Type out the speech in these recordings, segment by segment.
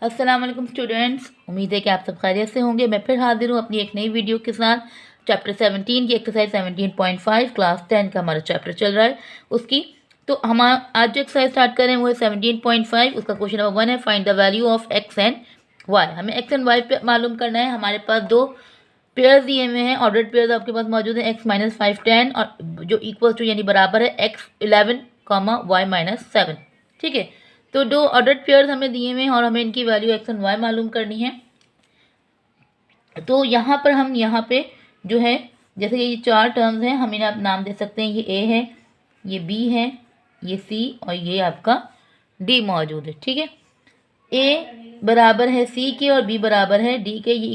अस्सलाम वालेकुम स्टूडेंट्स, उम्मीद है कि आप सब खैरियत से होंगे। मैं फिर हाजिर हूँ अपनी एक नई वीडियो के साथ। चैप्टर 17 की एक्सरसाइज 17.5 क्लास 10 का हमारा चैप्टर चल रहा है उसकी। तो हम आज जो एक्सरसाइज स्टार्ट कर रहे हैं वो है 17.5। उसका क्वेश्चन नंबर 1 है, find the value of X and Y. हमें एक्स एंड वाई पे मालूम करना है। हमारे पास दो पेयर्स दिए हुए हैं, ऑर्डर्ड पेयर्स आपके पास मौजूद है, एक्स माइनस 5 10 और जो इक्वल टू यानी बराबर है एक्स 11 वाई माइनस 7। ठीक है, तो दो ऑर्डर्ड पेयर्स हमें दिए हुए हैं और हमें इनकी वैल्यू एक्स एंड वाई मालूम करनी है। तो यहाँ पर हम यहाँ पे जो है, जैसे ये चार टर्म्स हैं, हम इन्हें आप नाम दे सकते हैं। ये ए है, ये बी है, ये सी और ये आपका डी मौजूद है। ठीक है, ए बराबर है सी के और बी बराबर है डी के। ये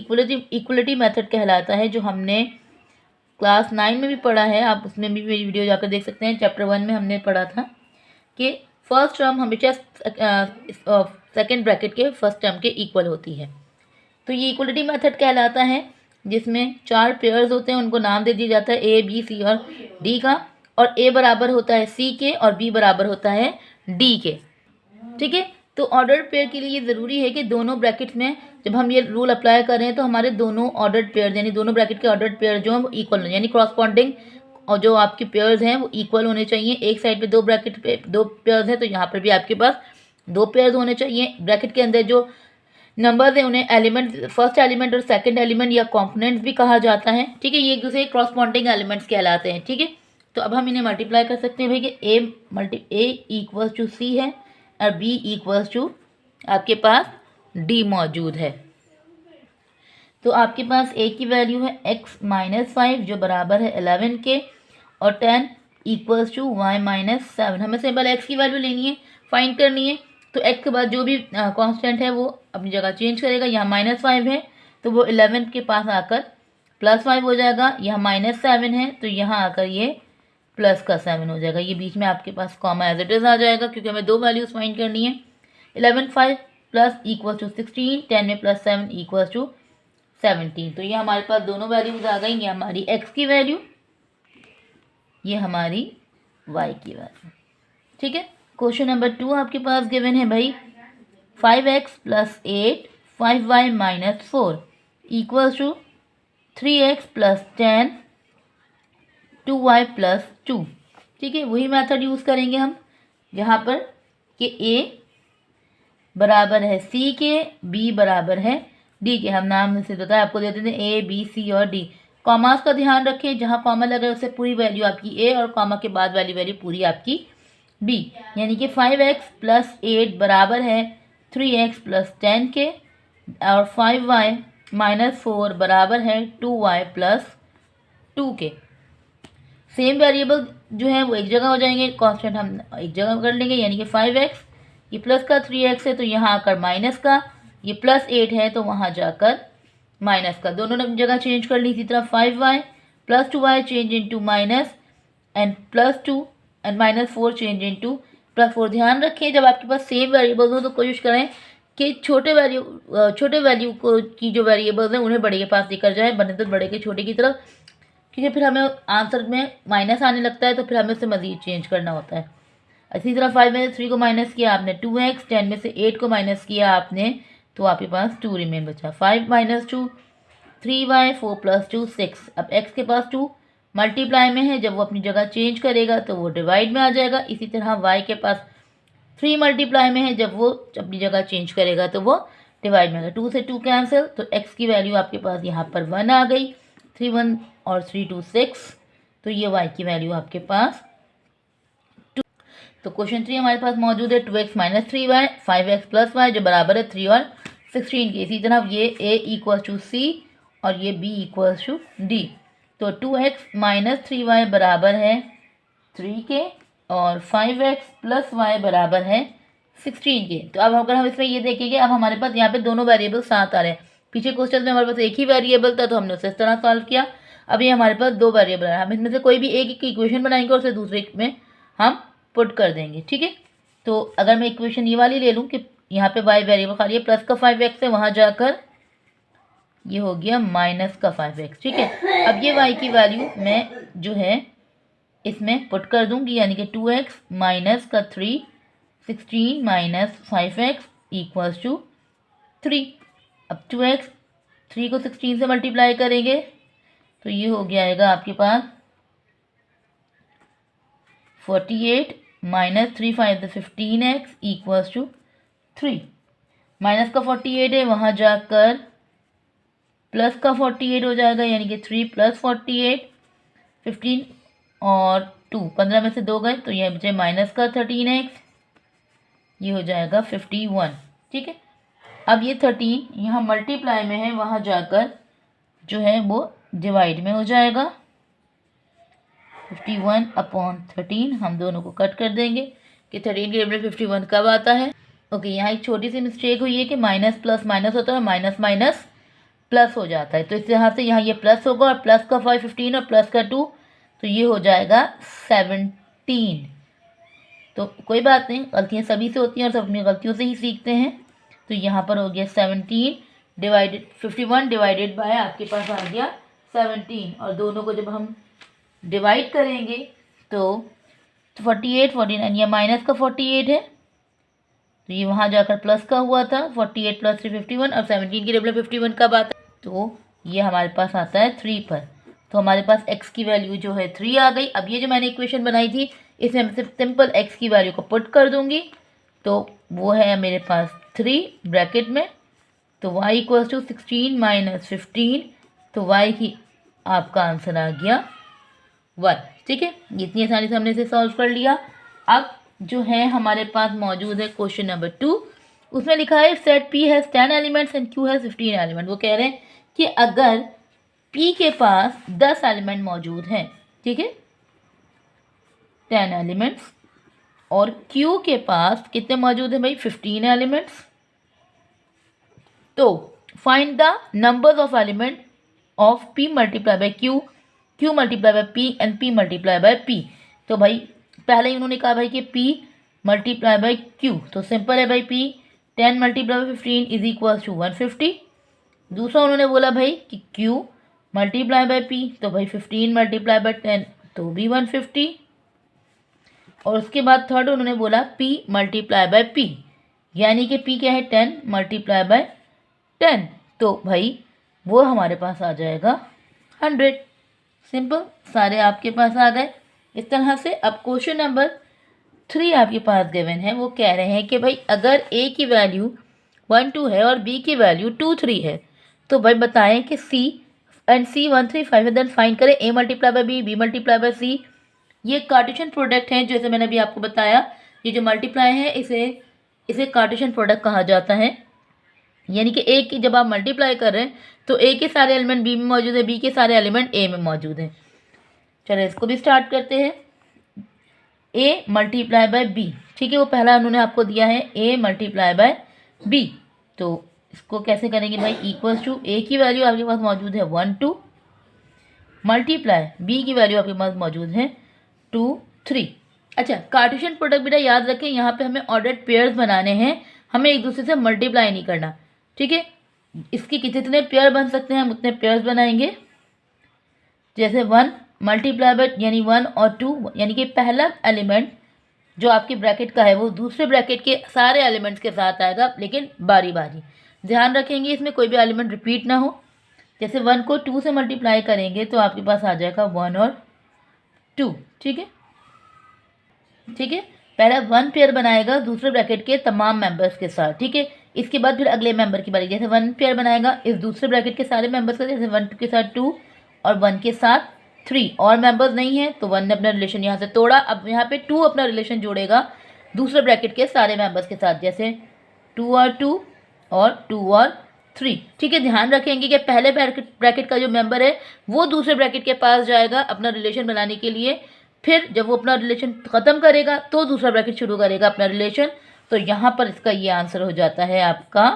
इक्वलिटी मेथड कहलाता है, जो हमने क्लास 9 में भी पढ़ा है। आप उसमें भी मेरी वीडियो जाकर देख सकते हैं। चैप्टर 1 में हमने पढ़ा था कि फर्स्ट टर्म हमेशा सेकेंड ब्रैकेट के फर्स्ट टर्म के इक्वल होती है। तो ये इक्वलिटी मेथड कहलाता है, जिसमें चार पेयर्स होते हैं, उनको नाम दे दिया जाता है ए बी सी और डी का। और ए बराबर होता है सी के और बी बराबर होता है डी के। ठीक है, तो ऑर्डर्ड पेयर के लिए ये ज़रूरी है कि दोनों ब्रैकेट्स में जब हम ये रूल अप्लाई कर रहे हैं तो हमारे दोनों ऑर्डर्ड पेयर यानी दोनों ब्रैकेट के ऑर्डर्ड पेयर जो हैं वो इक्वल यानी क्रॉसपॉन्डिंग, और जो आपके पेयर्स हैं वो इक्वल होने चाहिए। एक साइड पे दो ब्रैकेट पे दो पेयर्स हैं तो यहाँ पर भी आपके पास दो पेयर्स होने चाहिए। ब्रैकेट के अंदर जो नंबर्स हैं उन्हें एलिमेंट, फर्स्ट एलिमेंट और सेकंड एलिमेंट या कॉम्पोनेंट्स भी कहा जाता है। ठीक है, ये एक दूसरे क्रॉसपॉन्डिंग एलिमेंट्स कहलाते हैं। ठीक है, तो अब हम इन्हें मल्टीप्लाई कर सकते हैं भाई कि ए इक्वल्स टू सी है और बी इक्वल्स टू आपके पास डी मौजूद है। तो आपके पास ए की वैल्यू है एक्स माइनस 5 जो बराबर है 11 के और 10 इक्वल्स टू वाई माइनस 7। हमें सिंपल एक्स की वैल्यू लेनी है, फाइंड करनी है। तो एक्स के बाद जो भी कांस्टेंट है वो अपनी जगह चेंज करेगा। यहाँ -5 है तो वो 11 के पास आकर +5 हो जाएगा। यहाँ -7 है तो यहाँ आकर ये +7 हो जाएगा। ये बीच में आपके पास कॉमा एज इट इज़ आ जाएगा, क्योंकि हमें दो वैल्यूज़ फाइंड करनी है। 11 5 प्लस इक्वल टू 16, 10 में +7 इक्वल टू 17। तो ये हमारे पास दोनों वैल्यूज़ आ गई। ये हमारी एक्स की वैल्यू, ये हमारी वाई की वैल्यू। ठीक है, क्वेश्चन नंबर 2 आपके पास गिवन है भाई 5x + 8 5y - 4 equals to 3x + 10 2y + 2। ठीक है, वही मेथड यूज़ करेंगे हम जहाँ पर कि a बराबर है c के, b बराबर है d के। हम नाम से बताया आपको देते थे a b c और d। कॉमास का ध्यान रखें, जहाँ कॉमा लगा है उससे पूरी वैल्यू आपकी a और कॉमा के बाद वाली वैल्यू पूरी आपकी b। यानी कि 5x + 8 बराबर है 3x + 10 के और 5y - 4 बराबर है 2y + 2 के। सेम वेरिएबल जो है वो एक जगह हो जाएंगे, कांस्टेंट हम एक जगह कर लेंगे। यानी कि 5x, ये प्लस का 3x है तो यहाँ आकर माइनस का, ये +8 है तो वहाँ जाकर माइनस का, दोनों जगह चेंज कर ली। इसी तरह 5y + 2y change into minus and +2 and -4 change into +4। ध्यान रखें जब आपके पास सेम वेरिएबल्स हो तो कोशिश करें कि छोटे वैल्यू को की जो वेरिएबल्स हैं उन्हें बड़े के पास लेकर जाएं, बने तो बड़े के छोटे की तरफ, क्योंकि फिर हमें आंसर में माइनस आने लगता है तो फिर हमें उससे मज़ीद चेंज करना होता है। इसी तरह 5 में से 3 को माइनस किया आपने 2x, 10 में से 8 को माइनस किया आपने तो आपके पास 2 रिमेन बचा। 5 - 2 3y 4 + 2 6। अब x के पास 2 मल्टीप्लाई में है, जब वो अपनी जगह चेंज करेगा तो वो डिवाइड में आ जाएगा। इसी तरह y के पास 3 मल्टीप्लाई में है, जब वो अपनी जगह चेंज करेगा तो वो डिवाइड में आएगा। 2 से 2 कैंसिल, तो x की वैल्यू आपके पास यहाँ पर 1 आ गई। 3 1 और 3 2 6, तो ये y की वैल्यू आपके पास 2। तो क्वेश्चन 3 हमारे पास मौजूद है 2x - 3y 5x + y जो बराबर है 3 और 16 के। इसी तरह ये a = c और ये b = d। तो 2x - 3y बराबर है 3 के और 5x + y बराबर है 16 के। तो अब अगर हम इसमें ये देखेंगे, अब हमारे पास यहाँ पे दोनों वेरिएबल साथ आ रहे हैं। पीछे क्वेश्चन में हमारे पास एक ही वेरिएबल था तो हमने उसे इस तरह सॉल्व किया। अब ये हमारे पास दो वेरिएबल है, हम इसमें से कोई भी एक की इक्वेशन बनाएंगे और उसे दूसरे में हम पुट कर देंगे। ठीक है, तो अगर मैं इक्वेशन ये वाली ले लूँ कि यहाँ पे y वेरिएबल खाली है, प्लस का 5x है, वहाँ जाकर ये हो गया माइनस का 5x। ठीक है, अब ये y की वैल्यू मैं जो है इसमें पुट कर दूंगी, यानी कि 2x - का 3 16 - 5x इक्वल्स टू 3। अब 2x, 3 को 16 से मल्टीप्लाई करेंगे तो ये हो गया आएगा आपके पास 48 minus 3 5 15x equals to 3। Minus का 48 है, वहाँ जाकर प्लस का 48 हो जाएगा, यानी कि 3 प्लस 48, 15 और 2, 15 में से 2 गए तो यह बचे माइनस का 13x, ये हो जाएगा 51। ठीक है, अब ये 13 यहाँ मल्टीप्लाई में है, वहाँ जाकर जो है वो डिवाइड में हो जाएगा। 51/13 हम दोनों को कट कर देंगे कि 13 के टेबल 51 कब आता है। ओके, यहाँ एक छोटी सी मिस्टेक हुई है कि माइनस प्लस माइनस होता है, माइनस माइनस प्लस हो जाता है, तो इस तरह से यहाँ ये प्लस होगा और प्लस का 5 15 और प्लस का 2 तो ये हो जाएगा 17। तो कोई बात नहीं, गलतियाँ सभी से होती हैं और सब अपनी गलतियों से ही सीखते हैं। तो यहाँ पर हो गया 17 डिवाइडेड 51 डिवाइडेड बाय आपके पास आ गया 17, और दोनों को जब हम डिवाइड करेंगे तो 48 49, यह माइनस का 48 है तो ये वहाँ जाकर प्लस का हुआ था, 48 प्लस 3 51, और 17 की टेबल 51 कब आता है तो ये हमारे पास आता है 3 पर। तो हमारे पास x की वैल्यू जो है 3 आ गई। अब ये जो मैंने इक्वेशन बनाई थी इसमें मैं सिर्फ सिंपल x की वैल्यू को पुट कर दूंगी, तो वो है मेरे पास 3 ब्रैकेट में, तो y इक्वल्स टू 16 माइनस 15, तो y की आपका आंसर आ गया 1। ठीक है, इतनी आसानी से हमने इसे सॉल्व कर लिया। अब जो है हमारे पास मौजूद है क्वेश्चन नंबर 2, उसमें लिखा है set P has 10 elements and Q has 15 element. वो कह रहे हैं कि अगर P के पास 10 एलिमेंट मौजूद हैं, ठीक है 10 एलिमेंट्स, और Q के पास कितने मौजूद हैं भाई 15 एलिमेंट्स, तो find the numbers of element of P multiply by Q, Q multiply by P and P multiply bye P। तो भाई पहले ही उन्होंने कहा भाई कि P मल्टीप्लाई बाय Q, तो सिंपल है भाई P 10 multiply by 15 is equals to 150। दूसरा उन्होंने बोला भाई कि Q मल्टीप्लाई बाय P, तो भाई 15 मल्टीप्लाई बाय 10 तो भी 150, और उसके बाद थर्ड उन्होंने बोला P मल्टीप्लाई बाय P, यानी कि P क्या है 10 मल्टीप्लाई बाय 10, तो भाई वो हमारे पास आ जाएगा 100। सिंपल, सारे आपके पास आ गए इस तरह से। अब क्वेश्चन नंबर 3 आपके पास गिवन है, वो कह रहे हैं कि भाई अगर A की वैल्यू 1 2 है और B की वैल्यू 2 3 है, तो भाई बताएं कि C एंड C 1 3 5 है, देन फाइंड करें A multiply by B, B multiply by C। ये कार्टेशियन प्रोडक्ट है, जैसे मैंने अभी आपको बताया, ये जो मल्टीप्लाई है इसे कार्टेशियन प्रोडक्ट कहा जाता है, यानी कि A की जब आप मल्टीप्लाई कर रहे हैं तो A के सारे एलिमेंट B में मौजूद है, B के सारे एलिमेंट A में मौजूद हैं। चलो इसको भी स्टार्ट करते हैं। A मल्टीप्लाई बाय B, ठीक है, वो पहला उन्होंने आपको दिया है A मल्टीप्लाई बाय B, तो इसको कैसे करेंगे भाई, इक्वल्स टू A की वैल्यू आपके पास मौजूद है 1 2 मल्टीप्लाई B की वैल्यू आपके पास मौजूद है 2 3। अच्छा, कार्टेशियन प्रोडक्ट बेटा याद रखें, यहाँ पे हमें ऑर्डर्ड पेयर्स बनाने हैं, हमें एक दूसरे से मल्टीप्लाई नहीं करना, ठीक है। इसके जितने पेयर बन सकते हैं हम उतने पेयर्स बनाएंगे, जैसे 1 मल्टीप्लाई बाय यानी 1 और 2, यानी कि पहला एलिमेंट जो आपके ब्रैकेट का है वो दूसरे ब्रैकेट के सारे एलिमेंट्स के साथ आएगा, लेकिन बारी बारी ध्यान रखेंगे इसमें कोई भी एलिमेंट रिपीट ना हो। जैसे 1 को 2 से मल्टीप्लाई करेंगे तो आपके पास आ जाएगा 1 और 2, ठीक है, ठीक है। पहला 1 पेयर बनाएगा दूसरे ब्रैकेट के तमाम मेंबर्स के साथ, ठीक है। इसके बाद फिर अगले मेंबर की बारी, जैसे 1 पेयर बनाएगा इस दूसरे ब्रैकेट के सारे मेंबर्स का, जैसे 1 के साथ 2 और 1 के साथ 3, और मेंबर्स नहीं है तो 1 ने अपना रिलेशन यहाँ से तोड़ा, अब यहाँ पे 2 अपना रिलेशन जोड़ेगा दूसरे ब्रैकेट के सारे मेंबर्स के साथ, जैसे 2 और 2 और 2 और 3, ठीक है। ध्यान रखेंगे कि पहले ब्रैकेट का जो मेंबर है वो दूसरे ब्रैकेट के पास जाएगा अपना रिलेशन बनाने के लिए, फिर जब वो अपना रिलेशन ख़त्म करेगा तो दूसरा ब्रैकेट शुरू करेगा अपना रिलेशन। तो यहाँ पर इसका ये आंसर हो जाता है आपका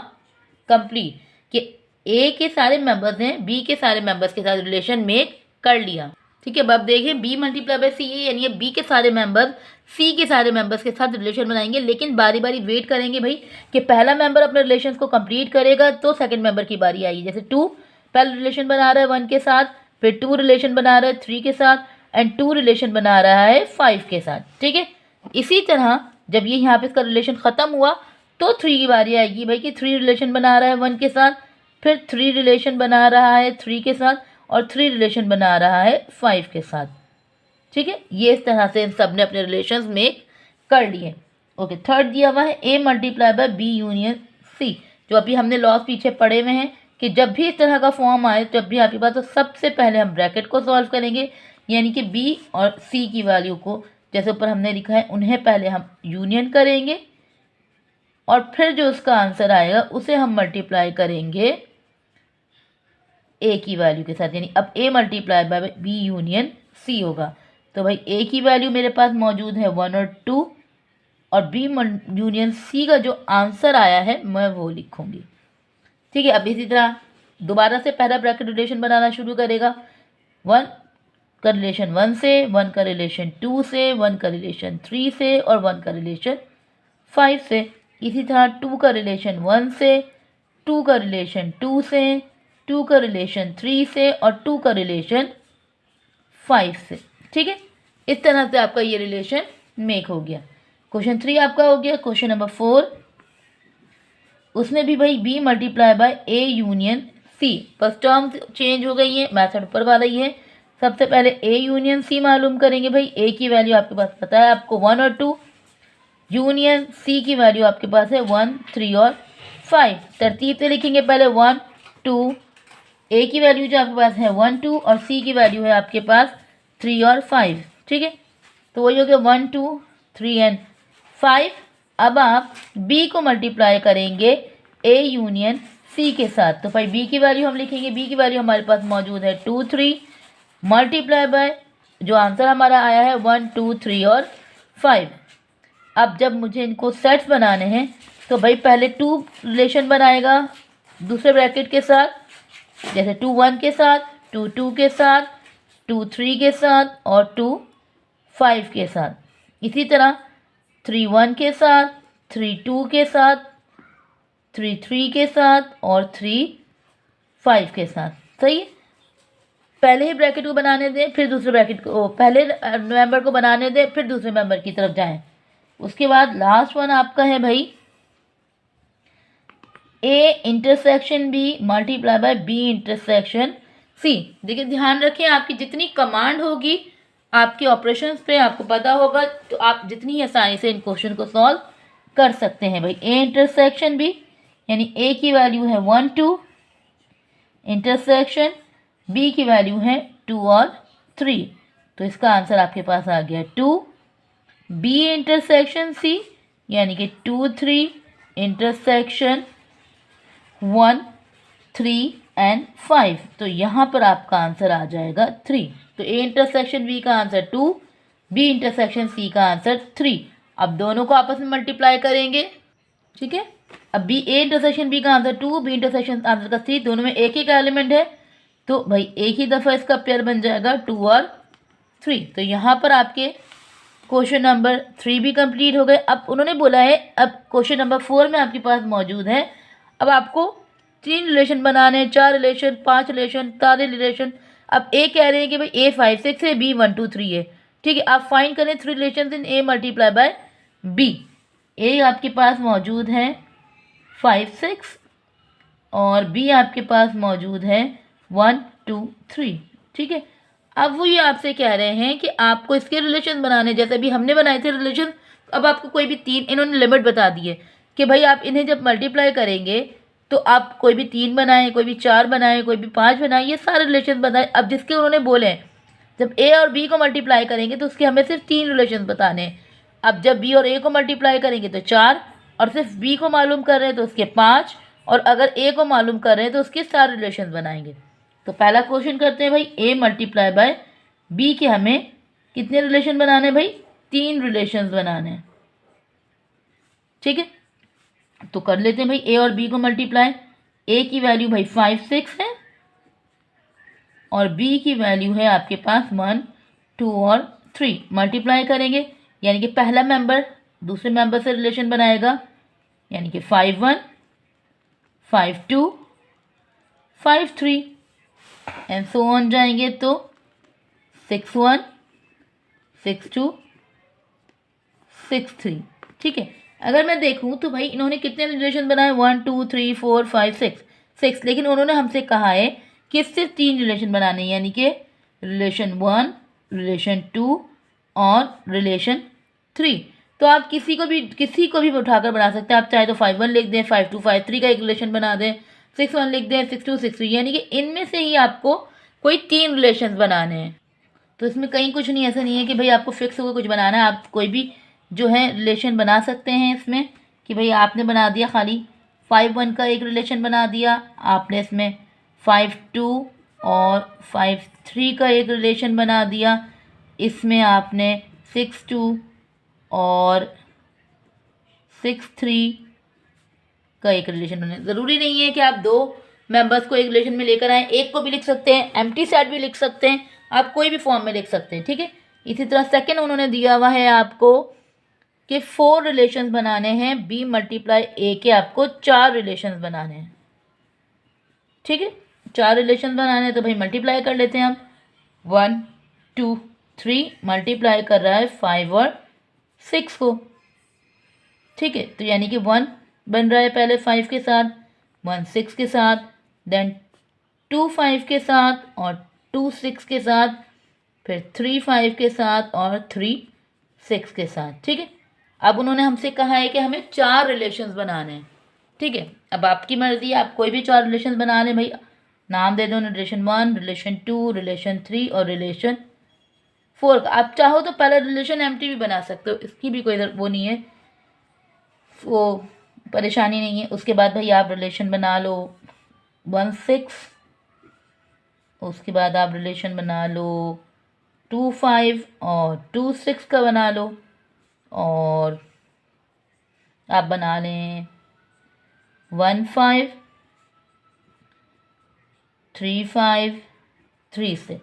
कंप्लीट, कि ए के सारे मेंबर्स ने बी के सारे मेंबर्स के साथ रिलेशन मेक कर लिया, ठीक है। अब देखें बी मल्टीप्लाई बाय सी, यानी बी के सारे मेंबर्स सी के सारे मेंबर्स के साथ रिलेशन बनाएंगे, लेकिन बारी बारी वेट करेंगे भाई कि पहला मेंबर अपने रिलेशन को कंप्लीट करेगा तो सेकंड मेंबर की बारी आएगी। जैसे 2 पहले रिलेशन बना रहा है 1 के साथ, फिर 2 रिलेशन बना रहा है 3 के साथ, एंड 2 रिलेशन बना रहा है 5 के साथ, ठीक है। इसी तरह जब ये यहाँ पे इसका रिलेशन ख़त्म हुआ तो 3 की बारी आएगी भाई कि 3 रिलेशन बना रहा है 1 के साथ, फिर 3 रिलेशन बना रहा है 3 के साथ, और 3 रिलेशन बना रहा है 5 के साथ। ठीक है, ये इस तरह से इन सब ने अपने रिलेशंस मेक कर लिए। ओके, थर्ड दिया हुआ है A multiply by B union C, जो अभी हमने लॉस पीछे पढ़े हुए हैं कि जब भी इस तरह का फॉर्म आए जब भी आपके पास, तो सबसे पहले हम ब्रैकेट को सॉल्व करेंगे, यानी कि बी और सी की वैल्यू को जैसे ऊपर हमने लिखा है उन्हें पहले हम यूनियन करेंगे, और फिर जो उसका आंसर आएगा उसे हम मल्टीप्लाई करेंगे ए की वैल्यू के साथ, यानी अब A multiply by B union C होगा। तो भाई ए की वैल्यू मेरे पास मौजूद है 1 और 2, और बी यूनियन सी का जो आंसर आया है मैं वो लिखूंगी। ठीक है, अब इसी तरह दोबारा से पहला ब्रैकेट रिलेशन बनाना शुरू करेगा। 1 का रिलेशन 1 से, 1 का रिलेशन 2 से, 1 का रिलेशन 3 से, और 1 का रिलेशन 5 से। इसी तरह 2 का रिलेशन 1 से, 2 का रिलेशन 2 से, 2 का रिलेशन 3 से, और 2 का रिलेशन 5 से। ठीक है, इस तरह से आपका ये रिलेशन मेक हो गया। क्वेश्चन 3 आपका हो गया। क्वेश्चन नंबर 4, उसमें भी भाई B multiply by A union C, बस टर्म चेंज हो गई है, मैथड ऊपर वाला ही है। सबसे पहले ए यूनियन सी मालूम करेंगे। भाई ए की वैल्यू आपके पास पता है आपको 1 और 2, यूनियन सी की वैल्यू आपके पास है 1, 3 और 5। तरतीब से लिखेंगे, पहले 1, 2, ए की वैल्यू जो आपके पास है 1, 2, और सी की वैल्यू है आपके पास 3 और 5। ठीक है, तो वही हो गया 1, 2, 3 एंड 5। अब आप b को मल्टीप्लाई करेंगे a यूनियन c के साथ। तो भाई b की वैल्यू हम लिखेंगे, b की वैल्यू हमारे पास मौजूद है 2, 3, मल्टीप्लाई बाय जो आंसर हमारा आया है 1, 2, 3 और 5। अब जब मुझे इनको सेट्स बनाने हैं तो भाई पहले 2 रिलेशन बनाएगा दूसरे ब्रैकेट के साथ, जैसे 2, 1 के साथ, 2, 2 के साथ, 2, 3 के साथ, और 2, 5 के साथ। इसी तरह 3, 1 के साथ, 3, 2 के साथ, 3, 3 के साथ, और 3, 5 के साथ। सही है, पहले ही ब्रैकेट को बनाने दें, फिर दूसरे ब्रैकेट को, पहले मेंबर को बनाने दें, फिर दूसरे मेंबर की तरफ जाएं। उसके बाद लास्ट वन आपका है भाई A intersection B multiply by B intersection C. देखिए ध्यान रखें, आपकी जितनी कमांड होगी आपके ऑपरेशंस पे आपको पता होगा, तो आप जितनी आसानी से इन क्वेश्चन को सॉल्व कर सकते हैं। भाई ए इंटरसेक्शन बी, यानी ए की वैल्यू है 1, 2, इंटरसेक्शन बी की वैल्यू है 2 और 3, तो इसका आंसर आपके पास आ गया 2। बी इंटरसेक्शन सी, यानी कि 2, 3 इंटरसेक्शन 1, 3 एंड 5, तो यहाँ पर आपका आंसर आ जाएगा 3। तो ए इंटरसेक्शन बी का आंसर 2, बी इंटरसेक्शन सी का आंसर 3। अब दोनों को आपस में मल्टीप्लाई करेंगे। ठीक है, अब बी ए इंटरसेक्शन बी का आंसर 2, बी इंटरसेक्शन आंसर का 3, दोनों में एक ही का एलिमेंट है, तो भाई एक ही दफ़ा इसका पेयर बन जाएगा 2 और 3। तो यहाँ पर आपके क्वेश्चन नंबर 3 भी कंप्लीट हो गए। अब उन्होंने बोला है, अब क्वेश्चन नंबर 4 में आपके पास मौजूद है, अब आपको 3 रिलेशन बनाने, 4 रिलेशन, 5 रिलेशन, सारे रिलेशन। अब ए कह रहे हैं कि भाई ए 5, 6 है, बी 1, 2, 3 है। ठीक है, आप फाइंड करें 3 relation in A multiply by B. A आपके पास मौजूद है 5, 6, और बी आपके पास मौजूद है 1, 2, 3। ठीक है, अब वो ये आपसे कह रहे हैं कि आपको इसके रिलेशन बनाने, जैसे भी हमने बनाए थे रिलेशन, अब आपको कोई भी 3, इन्होंने लिमिट बता दी है कि भाई आप इन्हें जब मल्टीप्लाई करेंगे तो आप कोई भी 3 बनाएं, कोई भी 4 बनाएं, कोई भी 5 बनाएं, ये सारे रिलेशन बताएं। अब जिसके उन्होंने बोले हैं जब ए और बी को मल्टीप्लाई करेंगे तो उसके हमें सिर्फ 3 रिलेशन बताने हैं। अब जब बी और ए को मल्टीप्लाई करेंगे तो 4, और सिर्फ बी को मालूम कर रहे हैं तो उसके 5, और अगर ए को मालूम कर रहे हैं तो उसके 4 रिलेशन बनाएंगे। तो पहला क्वेश्चन करते हैं भाई, ए मल्टीप्लाई बाय बी के हमें कितने रिलेशन बनाने हैं भाई? 3 रिलेशन बनाने हैं। ठीक है, तो कर लेते हैं भाई ए और बी को मल्टीप्लाई। ए की वैल्यू भाई 5, 6 है, और बी की वैल्यू है आपके पास 1, 2 और 3। मल्टीप्लाई करेंगे यानी कि पहला मेंबर दूसरे मेंबर से रिलेशन बनाएगा, यानी कि 5, 1, 5, 2, 5, 3 एंड सो ऑन जाएंगे तो 6, 1, 6, 2, 6, 3। ठीक है, अगर मैं देखूँ तो भाई इन्होंने कितने रिलेशन बनाए, 1 2 3 4 5 6, लेकिन उन्होंने हमसे कहा है कि सिर्फ 3 रिलेशन बनाने हैं, यानी कि रिलेशन 1, रिलेशन 2 और रिलेशन 3। तो आप किसी को भी उठाकर बना सकते हैं। आप चाहे तो 5 1 लिख दें, 5 2 5 3 का एक रिलेशन बना दें, 6 1 लिख दें, 6 2 6 3, यानी कि इनमें से ही आपको कोई 3 रिलेशन बनाने हैं। तो इसमें कहीं कुछ नहीं, ऐसा नहीं है कि भाई आपको फिक्स होकर कुछ बनाना है। आप कोई भी जो है रिलेशन बना सकते हैं इसमें, कि भाई आपने बना दिया खाली 5 1 का एक रिलेशन बना दिया, आपने इसमें 5 2 और 5 3 का एक रिलेशन बना दिया, इसमें आपने 6 2 और 6 3 का एक रिलेशन बनाना। ज़रूरी नहीं है कि आप 2 मेंबर्स को एक रिलेशन में लेकर आएँ, एक को भी लिख सकते हैं, एम्प्टी सेट भी लिख सकते हैं, आप कोई भी फॉर्म में लिख सकते हैं, ठीक है। इसी तरह सेकंड उन्होंने दिया हुआ है आपको कि 4 रिलेशंस बनाने हैं, b मल्टीप्लाई a के आपको 4 रिलेशंस बनाने हैं, ठीक है। 4 रिलेशन बनाने हैं तो भाई मल्टीप्लाई कर लेते हैं हम। 1 2 3 मल्टीप्लाई कर रहा है 5 और 6 को, ठीक है। तो यानी कि 1 बन रहा है पहले 5 के साथ, 1 6 के साथ, देन 2 5 के साथ और 2 6 के साथ, फिर 3 5 के साथ और 3 6 के साथ, ठीक है। अब उन्होंने हमसे कहा है कि हमें 4 रिलेशंस बनाने हैं, ठीक है। अब आपकी मर्जी है, आप कोई भी 4 रिलेशन बना लें भाई, नाम दे दो रिलेशन 1, रिलेशन 2, रिलेशन 3 और रिलेशन 4 का। आप चाहो तो पहले रिलेशन एम्प्टी भी बना सकते हो, इसकी भी कोई वो नहीं है, वो परेशानी नहीं है। उसके बाद भाई आप रिलेशन बना लो 1 6, उसके बाद आप रिलेशन बना लो 2 5 और 2 6 का बना लो, और आप बना लें 1 5 3 5 3 6,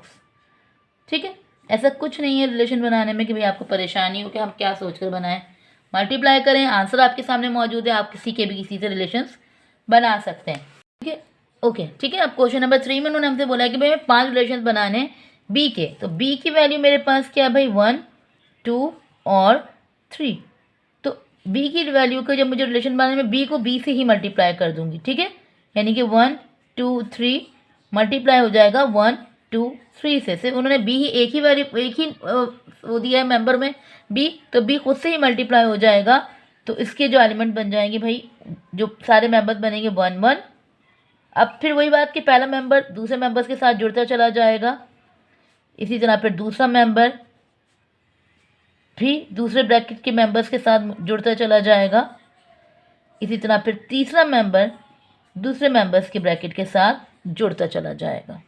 ठीक है। ऐसा कुछ नहीं है रिलेशन बनाने में कि भाई आपको परेशानी हो कि हम क्या सोचकर बनाएं। मल्टीप्लाई करें, आंसर आपके सामने मौजूद है, आप किसी के भी किसी से रिलेशंस बना सकते हैं, ठीक है। ओके, ठीक है। अब क्वेश्चन नंबर 3 में उन्होंने हमसे बोला है कि भाई मैं 5 रिलेशन बनाने बी के, तो बी की वैल्यू मेरे पास क्या है भाई 1 2 और 3। तो बी की वैल्यू को जब मुझे रिलेशन बनाने में बी को बी से ही मल्टीप्लाई कर दूंगी, ठीक है। यानी कि 1 2 3 मल्टीप्लाई हो जाएगा 1 2 3 से। सिर्फ उन्होंने बी ही एक ही वैल्यू, एक ही वो दिया है मेंबर में बी, तो बी खुद से ही मल्टीप्लाई हो जाएगा। तो इसके जो एलिमेंट बन जाएंगे भाई, जो सारे मेंबर्स बनेंगे 1 1। अब फिर वही बात कि पहला मेंबर दूसरे मेंबर्स के साथ जुड़ता चला जाएगा, इसी तरह फिर दूसरा मेंबर भी दूसरे ब्रैकेट के मेंबर्स के साथ जुड़ता चला जाएगा, इसी तरह फिर तीसरा मेंबर दूसरे मेंबर्स के ब्रैकेट के साथ जुड़ता चला जाएगा,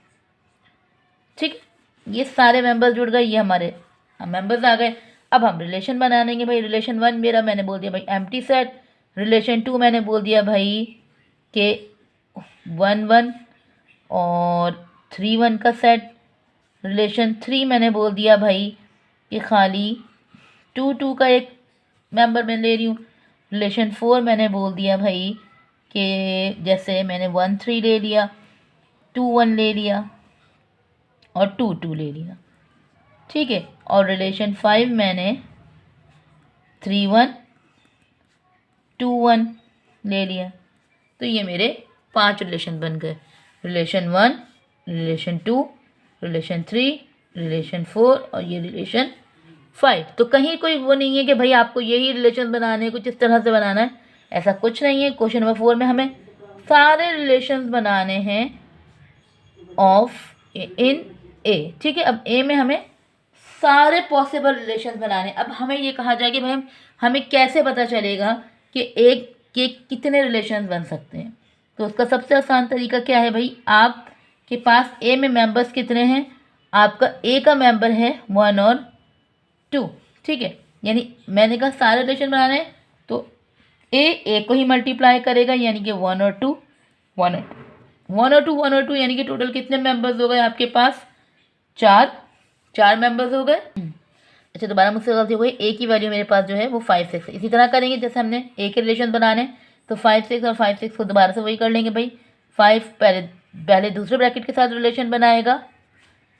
ठीक। ये सारे मेंबर्स जुड़ गए, ये हमारे मेंबर्स आ गए। अब हम रिलेशन बना लेंगे भाई। रिलेशन 1 मेरा मैंने बोल दिया भाई एम्प्टी सेट, रिलेशन 2 मैंने बोल दिया भाई के 1 1 और 3 1 का सेट, रिलेशन 3 मैंने बोल दिया भाई कि खाली 2 2 का एक मेंबर मैं ले रही हूँ। रिलेशन 4 मैंने बोल दिया भाई कि जैसे मैंने 1 3 ले लिया, 2 1 ले लिया और 2 2 ले लिया, ठीक है। और रिलेशन 5 मैंने 3 1 2 1 ले लिया। तो ये मेरे 5 रिलेशन बन गए, रिलेशन 1, रिलेशन 2, रिलेशन 3, रिलेशन 4 और ये रिलेशन 5। तो कहीं कोई वो नहीं है कि भाई आपको यही रिलेशन बनाने, कुछ इस तरह से बनाना है, ऐसा कुछ नहीं है। क्वेश्चन नंबर 4 में हमें सारे रिलेशंस बनाने हैं ऑफ इन ए, ठीक है। अब ए में हमें सारे पॉसिबल रिलेशंस बनाने। अब हमें ये कहा जाए कि भाई हमें कैसे पता चलेगा कि एक के कितने रिलेशंस बन सकते हैं। तो उसका सबसे आसान तरीका क्या है भाई, आपके पास ए में मेंबर्स कितने हैं, आपका ए का मेंबर है 1 और 2, ठीक है। यानी मैंने कहा सारे रिलेशन बनाने हैं, तो ए को ही मल्टीप्लाई करेगा, यानी कि 1 और 2 1 और 2 यानी कि टोटल कितने मेंबर्स हो गए आपके पास, 4 मेंबर्स हो गए। अच्छा, दोबारा मुझसे गलती हो गई, ए की वैल्यू मेरे पास जो है वो 5 6। इसी तरह करेंगे जैसे हमने ए के रिलेशन बनाने, तो 5 6 और 5 6 को दोबारा से वही कर लेंगे भाई। 5 पहले दूसरे ब्रैकेट के साथ रिलेशन बनाएगा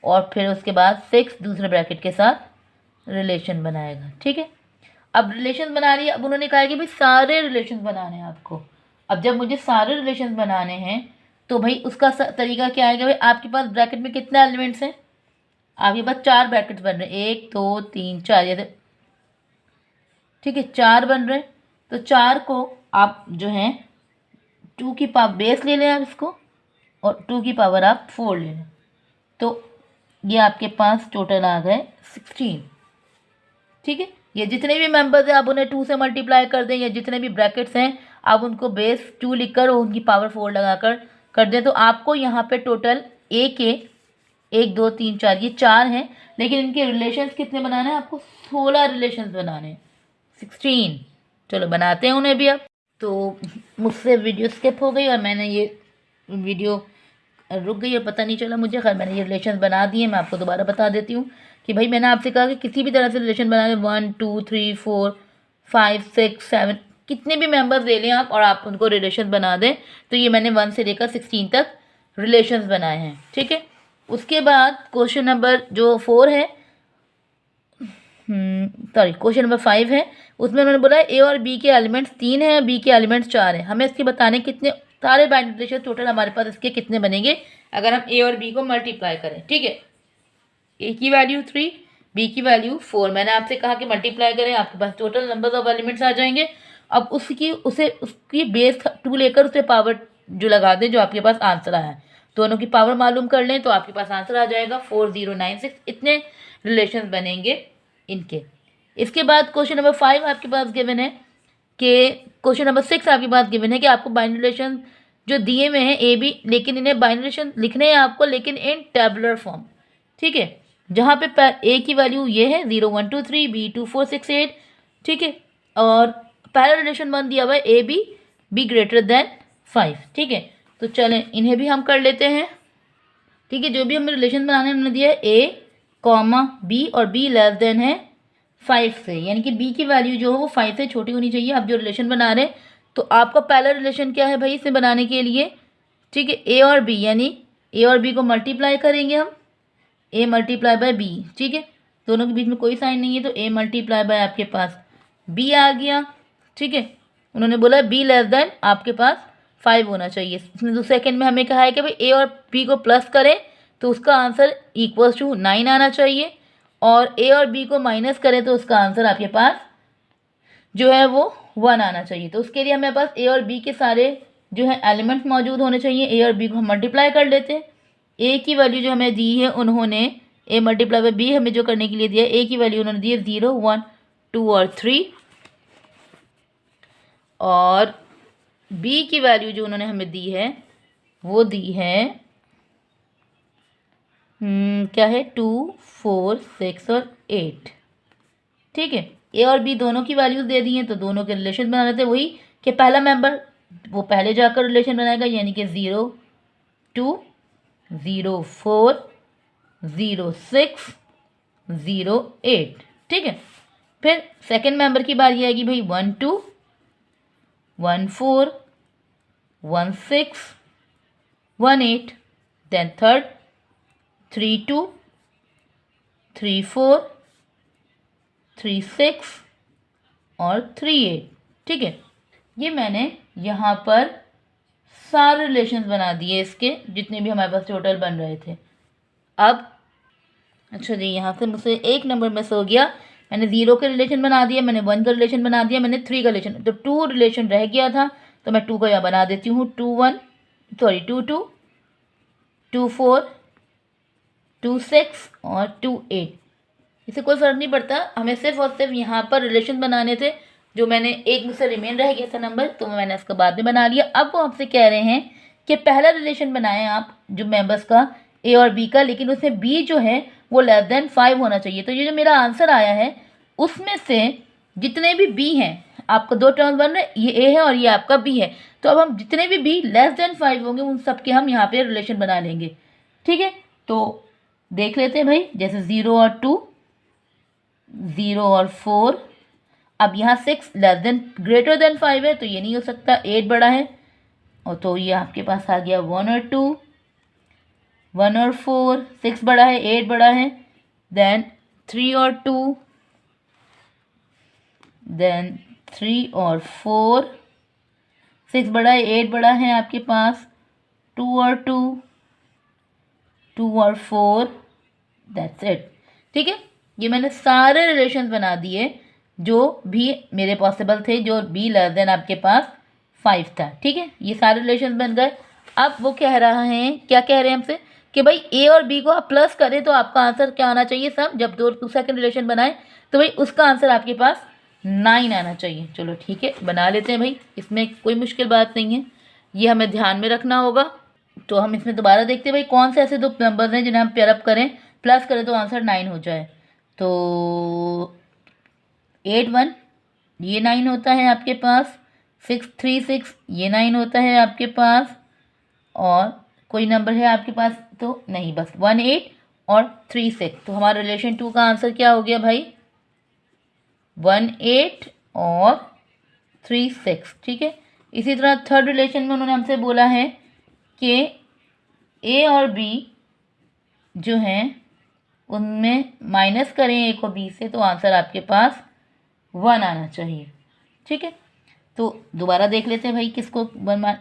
और फिर उसके बाद 6 दूसरे ब्रैकेट के साथ रिलेशन बनाएगा, ठीक है। अब रिलेशन बना रही है। अब उन्होंने कहा है कि भाई सारे रिलेशन बनाने हैं आपको। अब जब मुझे सारे रिलेशन बनाने हैं तो भाई उसका तरीका क्या आएगा? भाई आपके पास ब्रैकेट में कितने एलिमेंट्स हैं? आपके पास 4 ब्रैकेट्स बन रहे हैं, 1 2 3 4, ये ठीक है 4 बन रहे हैं। तो 4 को आप जो है 2 की पावर बेस ले लें आप इसको, और 2 की पावर आप 4 ले लें। तो ये आपके पास टोटल आ गए 16। ठीक है, ये जितने भी मेंबर्स हैं आप उन्हें 2 से मल्टीप्लाई कर दें, या जितने भी ब्रैकेट्स हैं आप उनको बेस 2 लिखकर और उनकी पावर 4 लगाकर कर दें। तो आपको यहाँ पे टोटल ए के 1 2 3 4 ये 4 हैं, लेकिन इनके रिलेशंस कितने बनाने हैं? आपको 16 रिलेशंस बनाने हैं, 16। चलो बनाते हैं उन्हें भी अब। तो मुझसे वीडियो स्किप हो गई और मैंने ये वीडियो रुक गई और पता नहीं चला मुझे। खैर मैंने ये रिलेशन बना दिए। मैं आपको दोबारा बता देती हूँ कि भाई मैंने आपसे कहा कि किसी भी तरह से रिलेशन बना लें, 1 2 3 4 5 6 7 कितने भी मेंबर्स ले लें आप और आप उनको रिलेशन बना दें। तो ये मैंने 1 से लेकर 16 तक रिलेशंस बनाए हैं। ठीक है, उसके बाद क्वेश्चन नंबर जो 4 है, क्वेश्चन नंबर 5 है, उसमें उन्होंने बोला ए और बी के एलिमेंट्स 3 हैं, बी के एलिमेंट्स 4 हैं। हमें इसके बताने कितने सारे बाइनरी रिलेशन टोटल हमारे पास इसके कितने बनेंगे अगर हम ए और बी को मल्टीप्लाई करें। ठीक है, ए की वैल्यू 3, बी की वैल्यू 4। मैंने आपसे कहा कि मल्टीप्लाई करें, आपके पास टोटल नंबर्स ऑफ एलिमेंट्स आ जाएंगे। अब उसकी बेस 2 लेकर उसे पावर जो लगा दें जो आपके पास आंसर आया है, दोनों की पावर मालूम कर लें तो आपके पास आंसर आ जाएगा 4096। इतने रिलेशन बनेंगे इनके। इसके बाद क्वेश्चन नंबर 5 आपके पास गिवन है कि क्वेश्चन नंबर 6 आपके पास गिवन है कि आपको बाइनरी रिलेशन जो दिए हुए हैं ए बी, लेकिन इन्हें बाइनरी रिलेशन लिखने हैं आपको, लेकिन इन टेबुलर फॉर्म। ठीक है, जहाँ पे ए की वैल्यू ये है 0 1 2 3, बी 2 4 6 8। ठीक है, और पहला रिलेशन बन दिया हुआ है A B, B greater than 5। ठीक है, तो चलें इन्हें भी हम कर लेते हैं। ठीक है, जो भी हमें रिलेशन बनाने उन्होंने दिया है ए कॉमा बी और बी लेस देन है 5 से, यानी कि बी की वैल्यू जो है वो 5 से छोटी होनी चाहिए। आप जो रिलेशन बना रहे हैं तो आपका पहला रिलेशन क्या है भाई इसे बनाने के लिए? ठीक है, ए और बी, यानी ए और बी को मल्टीप्लाई करेंगे हम, ए मल्टीप्लाई बाय बी। ठीक है, दोनों के बीच में कोई साइन नहीं है तो ए मल्टीप्लाई बाय आपके पास बी आ गया। ठीक है, उन्होंने बोला बी लेस देन आपके पास 5 होना चाहिए। इसमें तो सेकेंड में हमें कहा है कि भाई ए और बी को प्लस करें तो उसका आंसर इक्वल्स टू 9 आना चाहिए, और ए और बी को माइनस करें तो उसका आंसर आपके पास जो है वो 1 आना चाहिए। तो उसके लिए हमें पास ए और बी के सारे जो है एलिमेंट्स मौजूद होने चाहिए। ए और बी को हम मल्टीप्लाई कर लेते हैं। ए की वैल्यू जो हमें दी है उन्होंने ए मल्टीप्लाई बाय बी हमें जो करने के लिए दिया, ए की वैल्यू उन्होंने दी है 0 1 2 और 3, और बी की वैल्यू जो उन्होंने हमें दी है वो दी है क्या है 2 4 6 और 8। ठीक है, ए और बी दोनों की वैल्यूज दे दी हैं तो दोनों के रिलेशन बना लेते हैं। वही कि पहला मेंबर वो पहले जाकर रिलेशन बनाएगा, यानी कि 0 2 0 4 0 6 0 8। ठीक है, फिर सेकंड मेंबर की बारी आएगी भाई 1 2 1 4 1 6 1 8, देन थर्ड 3 2 3 4 3 6 और 3 8। ठीक है, ये मैंने यहाँ पर सारे रिलेशंस बना दिए इसके जितने भी हमारे पास टोटल बन रहे थे। अब अच्छा जी, यहाँ से मुझसे एक नंबर मिस हो गया। मैंने 0 के रिलेशन बना दिया, मैंने 1 का रिलेशन बना दिया, मैंने 3 का रिलेशन, तो 2 रिलेशन रह गया था तो मैं 2 का यहाँ बना देती हूँ। 2 1 सॉरी 2 2 2 4 2 6 और 2 8। इससे कोई फ़र्क नहीं पड़ता, हमें सिर्फ और सिर्फ यहाँ पर रिलेशन बनाने थे। जो मैंने एक मुझसे रिमेन रह गया था नंबर, तो मैंने इसका बाद में बना लिया। अब वो आपसे कह रहे हैं कि पहला रिलेशन बनाएं आप जो मेंबर्स का ए और बी का, लेकिन उसमें बी जो है वो लेस देन 5 होना चाहिए। तो ये जो मेरा आंसर आया है उसमें से जितने भी बी हैं, आपको 2 टर्म्स बन रहे हैं, ये ए है और ये आपका बी है। तो अब हम जितने भी बी लेस देन 5 होंगे उन सब के हम यहाँ पे रिलेशन बना लेंगे। ठीक है, तो देख लेते हैं भाई, जैसे 0 और 2 0 और 4। अब यहाँ 6 लेस देन ग्रेटर देन 5 है तो ये नहीं हो सकता, 8 बड़ा है, और तो ये आपके पास आ गया 1 और 2 1 और 4, 6 बड़ा है 8 बड़ा है, देन 3 और 2 देन 3 और 4, 6 बड़ा है, 8 बड़ा है आपके पास, 2 और 2, 2 और 4, दैट्स इट। ठीक है, ये मैंने सारे रिलेशंस बना दिए जो भी मेरे पॉसिबल थे, जो बी लेस देन आपके पास 5 था। ठीक है, ये सारे रिलेशंस बन गए। अब वो कह रहा है, क्या कह रहे हैं हमसे कि भाई ए और बी को आप प्लस करें तो आपका आंसर क्या आना चाहिए, सब जब दो सेकंड रिलेशन बनाए तो भाई उसका आंसर आपके पास 9 आना चाहिए। चलो ठीक है, बना लेते हैं भाई, इसमें कोई मुश्किल बात नहीं है, ये हमें ध्यान में रखना होगा। तो हम इसमें दोबारा देखते हैं भाई कौन से ऐसे दो नंबर्स हैं जिन्हें हम पेयर अप करें, प्लस करें तो आंसर 9 हो जाए। तो 8 1 ये 9 होता है आपके पास, 6 3 6 ये 9 होता है आपके पास, और कोई नंबर है आपके पास तो नहीं, बस 1 8 और 3 6। तो हमारा रिलेशन 2 का आंसर क्या हो गया भाई, 1 8 और 3 6। ठीक है, इसी तरह थर्ड रिलेशन में उन्होंने हमसे बोला है कि ए और बी जो हैं उनमें माइनस करें ए को बी से तो आंसर आपके पास 1 आना चाहिए। ठीक है, तो दोबारा देख लेते हैं भाई किसको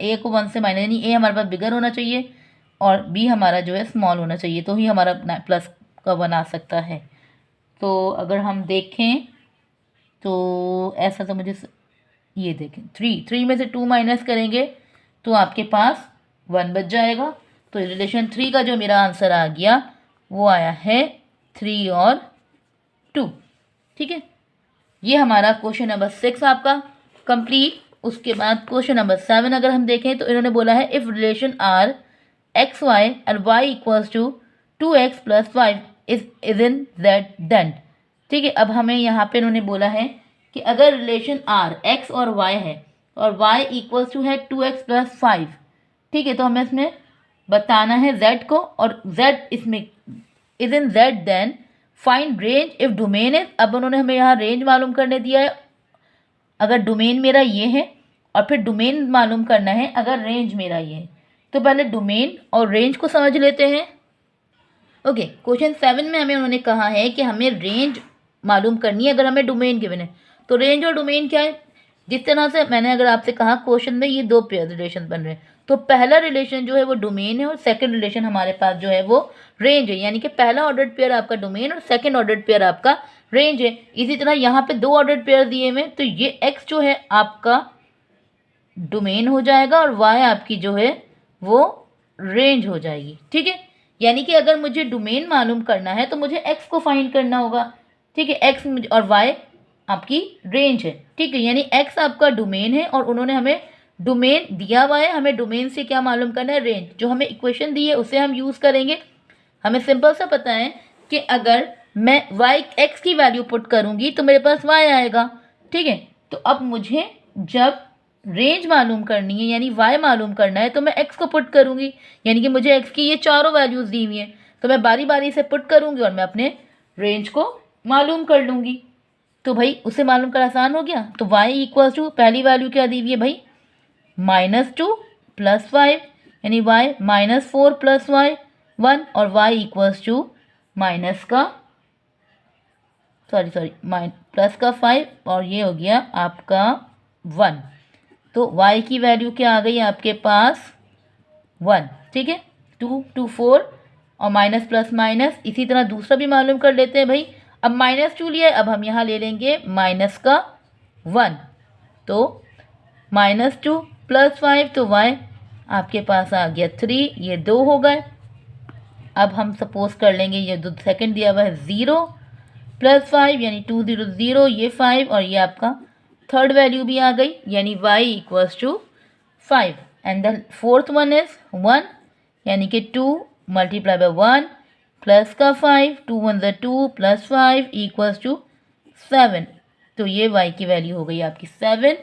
ए को 1 से माइनस, यानी ए हमारे पास बिगर होना चाहिए और बी हमारा जो है स्मॉल होना चाहिए, तो ही हमारा प्लस का 1 आ सकता है। तो अगर हम देखें तो ऐसा, तो मुझे ये देखें 3 में से 2 माइनस करेंगे तो आपके पास 1 बच जाएगा। तो रिलेशन 3 का जो मेरा आंसर आ गया वो आया है 3 और 2। ठीक है, ये हमारा क्वेश्चन नंबर 6 आपका कंप्लीट। उसके बाद क्वेश्चन नंबर 7 अगर हम देखें तो इन्होंने बोला है if relation R X Y and Y equals to 2x + 5 is in that then. ठीक है, अब हमें यहाँ पे इन्होंने बोला है कि अगर रिलेशन आर एक्स और वाई है और वाई इक्वल्स टू है 2x + 5, ठीक है, तो हमें इसमें बताना है z को, और z इसमें is in z then find range if domain is. अब उन्होंने हमें यहाँ रेंज मालूम करने दिया है, अगर डोमेन मेरा ये है, और फिर डोमेन मालूम करना है अगर रेंज मेरा ये है। तो पहले डोमेन और रेंज को समझ लेते हैं। ओके, क्वेश्चन 7 में हमें उन्होंने कहा है कि हमें रेंज मालूम करनी है अगर हमें डोमेन गिवन है। तो रेंज और डोमेन क्या है, जिस तरह से मैंने अगर आपसे कहा क्वेश्चन में ये 2 पेयर रिलेशन बन रहे हैं, तो पहला रिलेशन जो है वो डोमेन है और सेकंड रिलेशन हमारे पास जो है वो रेंज है, यानी कि पहला ऑर्डर्ड पेयर आपका डोमेन और सेकंड ऑर्डर्ड पेयर आपका रेंज है। इसी तरह यहाँ पे 2 ऑर्डर्ड पेयर दिए हुए, तो ये x जो है आपका डोमेन हो जाएगा और y आपकी जो है वो रेंज हो जाएगी। ठीक है, यानी कि अगर मुझे डोमेन मालूम करना है तो मुझे x को फाइंड करना होगा। ठीक है, x और y आपकी रेंज है। ठीक है, यानी x आपका डोमेन है और उन्होंने हमें डोमेन दिया हुआ है, हमें डोमेन से क्या मालूम करना है, रेंज। जो हमें इक्वेशन दी है उसे हम यूज़ करेंगे। हमें सिंपल सा पता है कि अगर मैं x की वैल्यू पुट करूँगी तो मेरे पास y आएगा। ठीक है, तो अब मुझे जब रेंज मालूम करनी है यानी y मालूम करना है तो मैं x को पुट करूँगी, यानी कि मुझे x की ये चारों वैल्यूज़ दी हुई हैं, तो मैं बारी बारी से पुट करूँगी और मैं अपने रेंज को मालूम कर लूँगी। तो भाई उसे मालूम कर आसान हो गया। तो y इक्वल्स टू पहली वैल्यू क्या दी हुई है भाई, -2 + 5, यानी y -4 + y 1, और y इक्वल्स टू प्लस का 5 और ये हो गया आपका 1। तो y की वैल्यू क्या आ गई आपके पास 1। ठीक है, 2 2 4 और माइनस प्लस माइनस। इसी तरह दूसरा भी मालूम कर लेते हैं भाई। अब -2 लिया है, अब हम यहाँ ले लेंगे -1, तो -2 + 5, तो y आपके पास आ गया 3, ये 2 हो गए। अब हम सपोज कर लेंगे ये जो सेकंड दिया हुआ है 0 + 5, यानी 2 0 0, ये 5, और ये आपका थर्ड वैल्यू भी आ गई, यानी y equals to 5, and the fourth one is 1, यानी कि 2 × 1 प्लस का 5, 2 1 = 2 + 5 इक्वल्स टू 7। तो ये y की वैल्यू हो गई आपकी 7,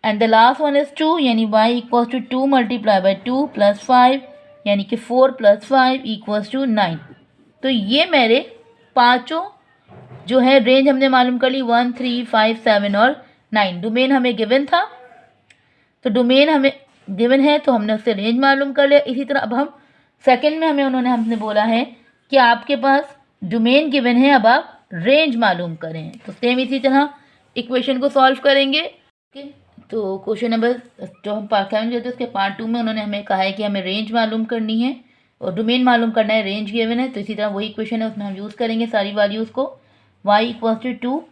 and the last one is 2, यानी y इक्वल्स टू 2 × 2 + 5, यानी कि 4 + 5 इक्वल्स टू 9। तो ये मेरे पांचों जो है रेंज हमने मालूम कर ली, 1 3 5 7 और 9। डोमेन हमें गिवन था, तो डोमेन हमें गिवन है तो हमने उससे रेंज मालूम कर लिया। इसी तरह अब हम सेकंड में हमने बोला है कि आपके पास डोमेन गिवन है, अब आप रेंज मालूम करें। तो सेम इसी तरह इक्वेशन को सॉल्व करेंगे। ओके, तो क्वेश्चन नंबर जो हम पार्ट 7 करते हैं उसके पार्ट 2 में उन्होंने हमें कहा है कि हमें रेंज मालूम करनी है और डोमेन मालूम करना है, रेंज गिवन है। तो इसी तरह वही इक्वेशन है, उसमें हम यूज़ करेंगे सारी वैल्यूज़ को। y = 2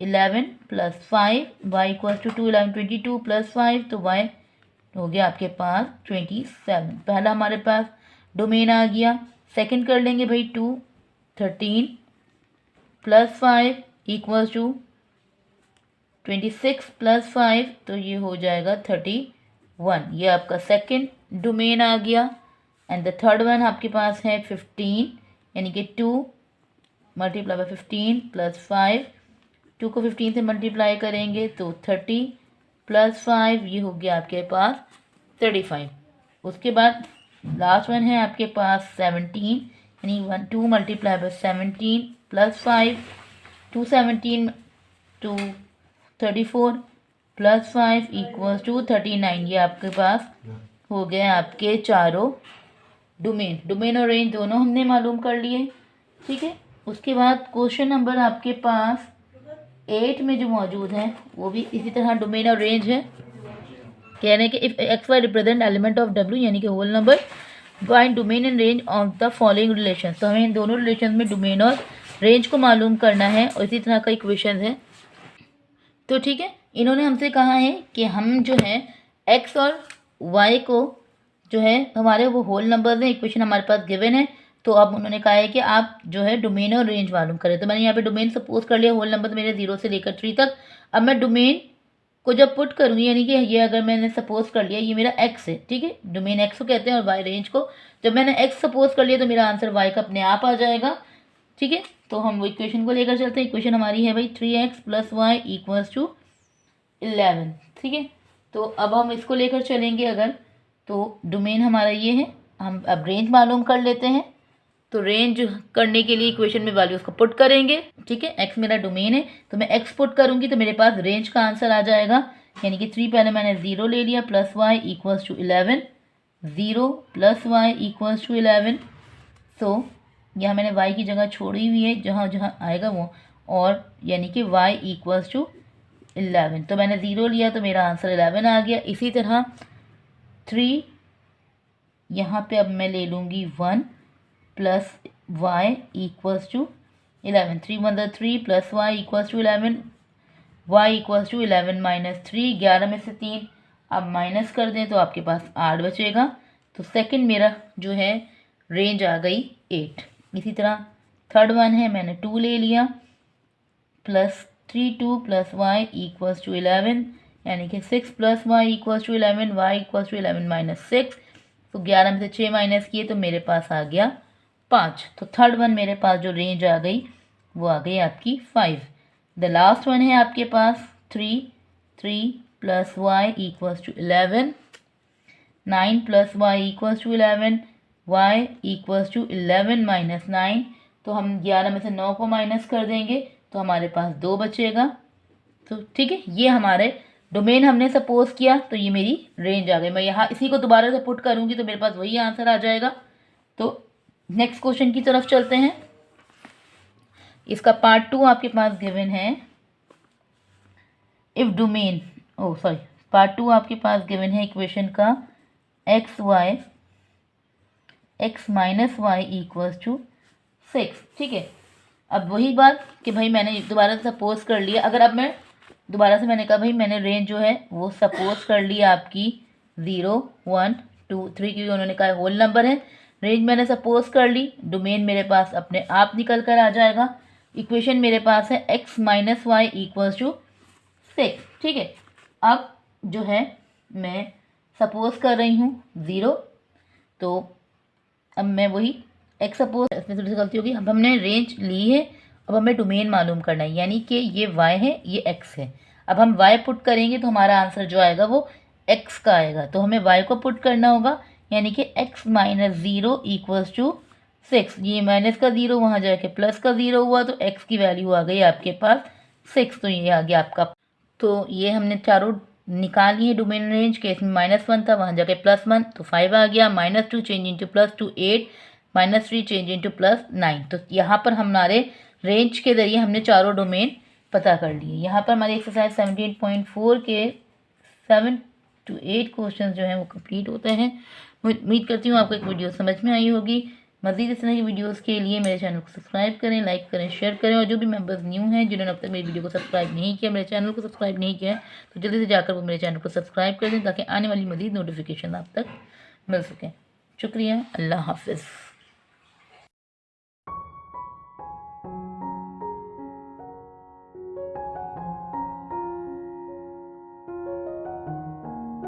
11 + 5, y = 2 11 22 + 5, तो y हो गया आपके पास 27। पहला हमारे पास डोमेन आ गया। सेकंड कर लेंगे भाई 2 13 + 5 = 26 + 5, तो ये हो जाएगा 31। ये आपका सेकंड डोमेन आ गया। एंड द थर्ड वन आपके पास है 15, यानी कि 2 × 15 + 5, 2 को 15 से मल्टीप्लाई करेंगे तो 30 + 5, ये हो गया आपके पास 35। उसके बाद लास्ट वन है आपके पास 17, यानी 2 × 17 + 5, 2 17 2 34 + 5 = 39। ये आपके पास हो गए आपके चारों डोमेन और रेंज दोनों हमने मालूम कर लिए। ठीक है, उसके बाद क्वेश्चन नंबर आपके पास 8 में जो मौजूद है वो भी इसी तरह डोमेन और रेंज है। कह रहे हैं कि if X Y represent element of W, यानी कि whole number, find domain and range of the following relation. तो हमें इन दोनों रिलेशन में डोमेन और रेंज को मालूम करना है और इसी तरह का इक्वेशन है। तो ठीक है, इन्होंने हमसे कहा है कि हम जो है एक्स और वाई को जो है हमारे वो होल नंबर्स हैं, इक्वेशन हमारे पास गिवन है। तो अब उन्होंने कहा है कि आप जो है डोमेन और रेंज मालूम करें। तो मैंने यहाँ पे डोमेन सपोज कर लिया, होल नंबर मेरे 0 से लेकर 3 तक। अब मैं डोमेन को जब पुट करूँगी, यानी कि ये अगर मैंने सपोज कर लिया ये मेरा एक्स है, ठीक है, डोमेन एक्स को कहते हैं, और वाई रेंज को। जब मैंने एक्स सपोज कर लिया तो मेरा आंसर वाई का अपने आप आ जाएगा। ठीक है, तो हम वो इक्वेशन को लेकर चलते हैं। इक्वेशन हमारी है भाई 3x + y = 11। ठीक है, तो अब हम इसको लेकर चलेंगे अगर, तो डोमेन हमारा ये है। हम अब रेंज मालूम कर लेते हैं। तो रेंज करने के लिए इक्वेशन में वैल्यूज़ को पुट करेंगे। ठीक है, एक्स मेरा डोमेन है तो मैं एक्स पुट करूँगी तो मेरे पास रेंज का आंसर आ जाएगा, यानी कि 3 पहले मैंने 0 ले लिया, + y = 11, 0 + y = 11। सो यहाँ मैंने y की जगह छोड़ी हुई है, जहाँ जहाँ आएगा वो, और यानी कि y = 11। तो मैंने 0 लिया तो मेरा आंसर 11 आ गया। इसी तरह 3 यहाँ पे अब मैं ले लूँगी 1 + y = 11, 3 × 3 + y = 11, y = 11 - 3, 11 में से 3 आप माइनस कर दें तो आपके पास 8 बचेगा। तो सेकंड मेरा जो है रेंज आ गई 8। इसी तरह थर्ड वन है, मैंने 2 ले लिया, +3 2 + y = 11, यानी कि 6 + y = 11, y = 11 - 6। तो 11 में से 6 माइनस किए तो मेरे पास आ गया 5। तो थर्ड वन मेरे पास जो रेंज आ गई वो आ गई आपकी 5। द लास्ट वन है आपके पास 3 + y = 11, 9 + y = 11, y = 11 - 9। तो हम 11 में से 9 को माइनस कर देंगे तो हमारे पास 2 बचेगा। तो ठीक है, ये हमारे डोमेन हमने सपोज किया, तो ये मेरी रेंज आ गई। मैं यहाँ इसी को दोबारा से पुट करूँगी तो मेरे पास वही आंसर आ जाएगा। तो नेक्स्ट क्वेश्चन की तरफ चलते हैं। इसका पार्ट 2 आपके पास गिवन है। इफ डोमेन पार्ट 2 आपके पास गिवन है इक्वेशन का x - y = 6। ठीक है, अब वही बात कि भाई मैंने दोबारा से सपोज कर लिया। अगर अब मैं दोबारा से मैंने कहा भाई मैंने रेंज जो है वो सपोज कर लिया आपकी 0 1 2 3, क्योंकि उन्होंने कहा होल नंबर है। रेंज मैंने सपोज कर ली, डोमेन मेरे पास अपने आप निकल कर आ जाएगा। इक्वेशन मेरे पास है x - y = 6। ठीक है, अब जो है मैं सपोज कर रही हूँ 0, तो अब मैं वही x सपोज, इसमें थोड़ी सी गलती होगी। अब हमने रेंज ली है, अब हमें डोमेन मालूम करना है, यानी कि ये y है ये x है। अब हम y पुट करेंगे तो हमारा आंसर जो आएगा वो x का आएगा। तो हमें y को पुट करना होगा, यानी कि x - 0 = 6। ये माइनस का 0 वहाँ जाके प्लस का 0 हुआ तो x की वैल्यू आ गई आपके पास 6। तो ये आ गया आपका। तो ये हमने चारों निकाल लिए डोमेन रेंज के। इसमें -1 था, वहाँ जाके +1 तो 5 आ गया। -2 चेंज इंटू +2 8, -3 चेंज इंटू +9। तो यहाँ पर हमारे रेंज के ज़रिए हमने चारों डोमेन पता कर लिए। यहाँ पर हमारी एक्सरसाइज 17.4 के 7 to 8 क्वेश्चन जो हैं वो कंप्लीट होते हैं। मैं उम्मीद करती हूँ आपको एक वीडियो समझ में आई होगी। मज़ीद इस तरह की वीडियोस के लिए मेरे चैनल को सब्सक्राइब करें, लाइक करें, शेयर करें, और जो भी मेंबर्स न्यू हैं जिन्होंने अब तक मेरी वीडियो को सब्सक्राइब नहीं किया, मेरे चैनल को सब्सक्राइब नहीं किया, तो जल्दी से जाकर वो मेरे चैनल को सब्सक्राइब कर दें ताकि आने वाली मज़ीद नोटिफिकेशन आप तक मिल सकें। शुक्रिया, अल्लाह हाफ़िज़।